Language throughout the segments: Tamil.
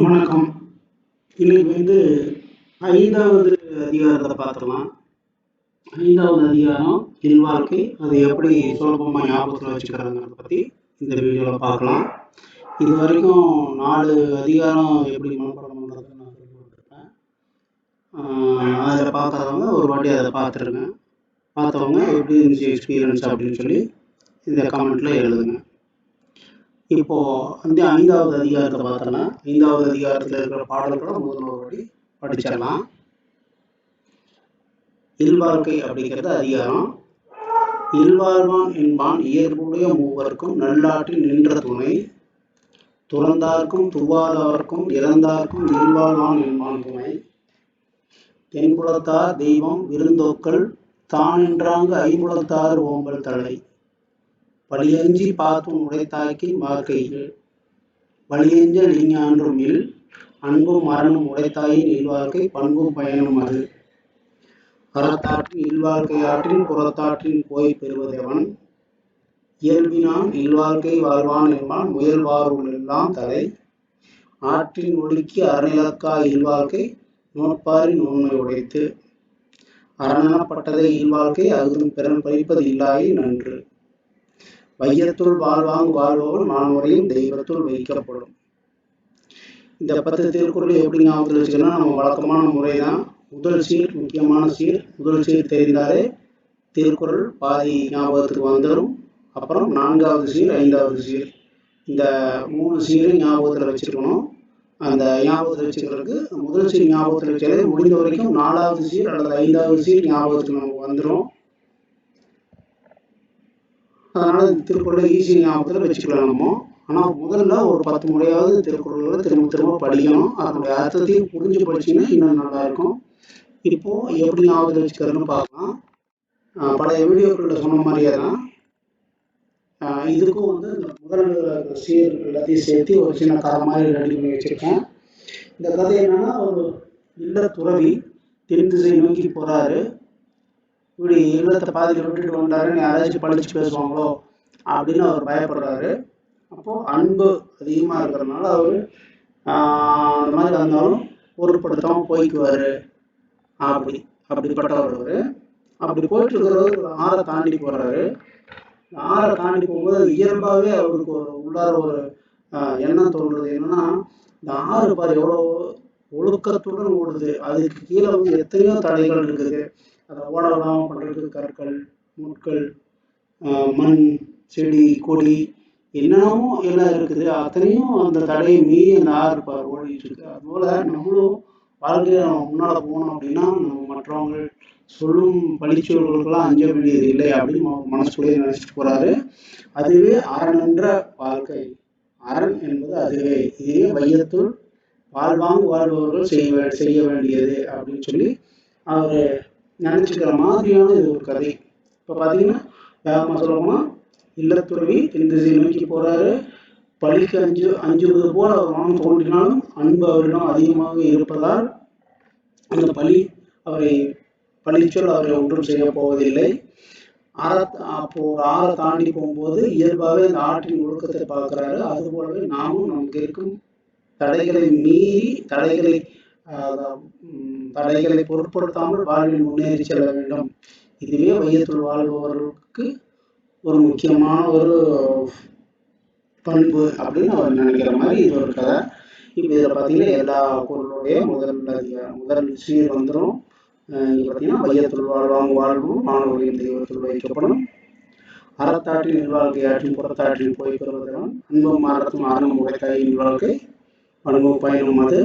வணக்கம். இன்னைக்கு ஐந்தாவது அதிகாரத்தை பார்த்துக்கலாம். ஐந்தாவது அதிகாரம் இல்வாழ்க்கை, அது எப்படி சுலபமாக ஞாபகத்தில் வச்சுக்கிறதுங்கிறத பற்றி இந்த வீடியோவில் பார்க்கலாம். இது வரைக்கும் 4 அதிகாரம் எப்படி மனப்பாடம் பண்ணுறதுன்னு நான் சொல்லி கொடுத்துருப்பேன். அதில் பார்க்காதவங்க ஒரு வாட்டி அதை பார்த்துருங்க. பார்த்தவங்க எப்படி இருந்துச்சு எக்ஸ்பீரியன்ஸ் அப்படின்னு சொல்லி இந்த கமெண்ட்டில் எழுதுங்க. இப்போ வந்து 5வது அதிகாரத்தை பார்த்தோன்னா, 5வது அதிகாரத்தில் இருக்கிற பாடல்களை முதல்ல ஒரு வாட்டி படிச்சிடலாம். இல்வாழ்க்கை அப்படிங்கிறது அதிகாரம். இல்வாழ்வான் என்பான் இயல்புடைய மூவர்க்கும் நல்லாற்றில் நின்ற துணை, துறந்தார்க்கும் துவாதார்க்கும் இறந்தார்க்கும் இல்வாழ்வான் என்பான் துணை, தென்புலத்தார் தெய்வம் விருந்தோக்கள் தானென்றாங்க ஐம்புலத்தார் ஓம்பல் தலை, வலியஞ்சி பார்த்தும் உடைத்தாக்கின் வாழ்க்கையில் வலியஞ்ச லிஞான்றும் இல், அன்பும் மரணம் உடைத்தாயின் இல்வாழ்க்கை பண்பும் பயனும் அது, அறத்தாற்றின் இல்வாழ்க்கையாற்றின் புறத்தாற்றின் போய் பெறுவதவன், இயல்பினான் இல்வாழ்க்கை வாழ்வான் என்பான் முயல்வாருள் எல்லாம் தலை, ஆற்றின் ஒழுக்கி அறநிலக்கா இல்வாழ்க்கை நோட்பாரின் உண்மை உடைத்து, அறனப்பட்டதை இல்வாழ்க்கை அகுதும் பிறன் பறிப்பது இல்லாய் நன்று, வையத்துள் வாழ்வாங்கு வாழ்பவன் மானவரையும் தெய்வத்துள் வைக்கப்படும். இந்த 10 திருக்குறள் எப்படி ஞாபகத்தில் வச்சுக்கணும்? நம்ம வழக்கமான முறை தான். முதல் சீர் முக்கியமான சீர். முதல் சீர் தெரிந்தாலே திருக்குறள் பாதி ஞாபகத்துக்கு வந்துடும். அப்புறம் 4வது சீர், 5வது சீர், இந்த 3 சீரும் ஞாபகத்தில் வச்சுருக்கணும். அந்த ஞாபகத்தில் வச்சுக்கிறதுக்கு முதல் சீர் ஞாபகத்தில் வச்சாலே முடிந்த வரைக்கும் 4வது சீர் அல்லது 5வது சீர் ஞாபகத்துக்கு நமக்கு வந்துடும். அதனால் இந்த திருக்குறளை ஈஸி ஞாபகத்தில் வச்சுக்கலாம் நம்ம. ஆனால் முதல்ல ஒரு 10 முறையாவது திருக்குறள்களை திரும்ப திரும்ப படிக்கணும். அதனுடைய அர்த்தத்தையும் புரிஞ்சு படிச்சிங்கன்னா இன்னும் நல்லாயிருக்கும். இப்போது எப்படி ஞாபகத்தில் வச்சுக்கிறதுன்னு பார்க்கலாம். பழைய வீடியோக்களில் சொன்ன மாதிரியே தான் இதுக்கும் வந்து இந்த முதல் சீர் எல்லாத்தையும் சேர்த்து ஒரு சின்ன கதை மாதிரி ரெடி பண்ணி வச்சுருக்கேன். இந்த கதை என்னன்னா, ஒரு இல்ல துறவி தென் திசை நோக்கி போகிறாரு. இப்படி இல்லத்தை பாதியில் விட்டுட்டு வந்தாருன்னு யாராச்சும் படிச்சு பேசுவாங்களோ அப்படின்னு அவர் பயப்படுறாரு. அப்போது அன்பு அதிகமாக இருக்கிறதுனால அவர் அந்த மாதிரி வந்தாலும் பொருட்படுத்தாமல் போய்க்குவார். அப்படிப்பட்டவர் அவர். அப்படி போயிட்டு இருக்கிறவர் ஒரு ஆறை தாண்டி போகிறாரு. ஆறை தாண்டி போகும்போது அது இயல்பாகவே அவருக்கு ஒரு உள்ளார ஒரு எண்ணம் தோன்றுறது. என்னன்னா, இந்த ஆறு பாரு எவ்வளோ ஒழுக்கத்துடன் ஓடுது, அதுக்கு கீழே வந்து எத்தனையோ தடைகள் இருக்குது. அதை ஓட விடாமல் பண்ணுறதுக்கு கற்கள், முட்கள், மண், செடி, கொடி என்னென்னமோ எல்லாம் இருக்குது. அத்தனையும் அந்த தடையை மீறி அந்த ஆறு பார் ஓடிட்டு இருக்கு. அதுபோல் நம்மளும் வாழ்க்கையை நம்ம முன்னால் போகணும் அப்படின்னா நம்ம மற்றவங்க சொல்லும் பழிச்சொல்களுக்கெல்லாம் அஞ்ச வேண்டியது இல்லை அப்படின்னு மனசுக்குள்ளேயே நினைச்சிட்டு போறாரு. அதுவே அறனென்ற வாழ்க்கை. அரண் என்பது அதுவே. இதுவே வையத்துள் வாழ்வாங்கு வாழ்பவர்கள் செய்ய வேண்டியது அப்படின்னு சொல்லி அவர் நினச்சிக்கிற மாதிரியான இது ஒரு கதை. இப்போ பார்த்தீங்கன்னா வேகமாக சொல்லணும்னா, இல்லத்துறவி தென் திசை நோக்கி போகிறாரு. பழிக்கு அஞ்சுவது போல் அவர் மனம் தோன்றினாலும் அன்பு அவரிடம் அதிகமாக இருப்பதால் அந்த பழி அவரை பழிச்சொல் அவரை ஒன்றும் செய்ய போவதில்லை. அப்போ ஆறை தாண்டி போகும்போது இயல்பாகவே அந்த ஆற்றின் ஒழுக்கத்தை பார்க்குறாரு. அதுபோலவே நாமும் நமக்கு இருக்கும் தடைகளை மீறி தடைகளை பொருட்படுத்தாமல் வாழ்வில் முன்னேறி செல்ல வேண்டும். இதுவே வையத்துள் வாழ்பவர்களுக்கு ஒரு முக்கியமான ஒரு பண்பு அப்படின்னு அவர் நினைக்கிற மாதிரி இது ஒரு கதை. இப்போ இதில் பார்த்தீங்கன்னா எல்லா பொருளுடைய முதல் சீர் வந்துடும். இங்கே பார்த்தீங்கன்னா வையத்துள் வாழ்வாங்கு வாழ்வும் மாணவர்களின் தெய்வத்துள் வைக்கப்படும், அறத்தாற்றின் இல்வாழ்க்கை ஆற்றின் புறத்தாற்றின் போய் பெறுவதவன், அன்பும் அறத்தும் அறனும் உடைத்தாயின் வாழ்க்கை பண்பும் பயனும் அது,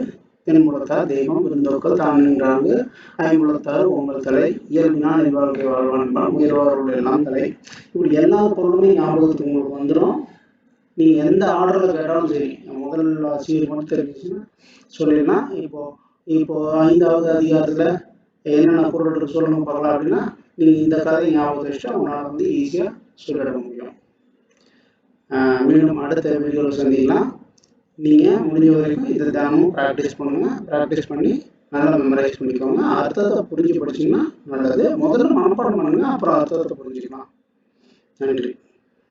தென்புலத்தார் தெய்வம் விருந்தோக்கள் தான் நின்றாங்க ஐம்புலத்தார் ஓம்பல் தலை, இயல்பினால் இல்வாழ்க்கை வாழ்வான் என்பான் முயல்வாருள் எல்லாம் தலை. இப்படி எல்லா பொருளுமே ஞாபகத்துக்கு உங்களுக்கு வந்துடும். நீங்கள் எந்த ஆர்டரில் கேட்டாலும் சரி, முதல் சீர் மட்டும் தெரிஞ்சிச்சுன்னா சொல்லிடலாம். இப்போ 5வது அதிகாரத்தில் என்னென்ன பொருள் சொல்லணும் பார்க்கலாம் அப்படின்னா, நீங்கள் இந்த கதையை ஞாபகத்தை வச்சுட்டு அவங்களால வந்து ஈஸியாக சொல்லிட முடியும். மீண்டும் அடுத்த வீடியோவில் சந்திக்கலாம். நீங்கள் முடிஞ்ச வரைக்கும் இதை தினமும் ப்ராக்டிஸ் பண்ணுங்கள். ப்ராக்டிஸ் பண்ணி நல்லா மெமரைஸ் பண்ணிக்கோங்க. அர்த்தத்தை புரிஞ்சு படிச்சிங்கன்னா நல்லது. முதல்ல மனப்பாடம் பண்ணுங்கள், அப்புறம் அர்த்தத்தை புரிஞ்சுக்கலாம். நன்றி.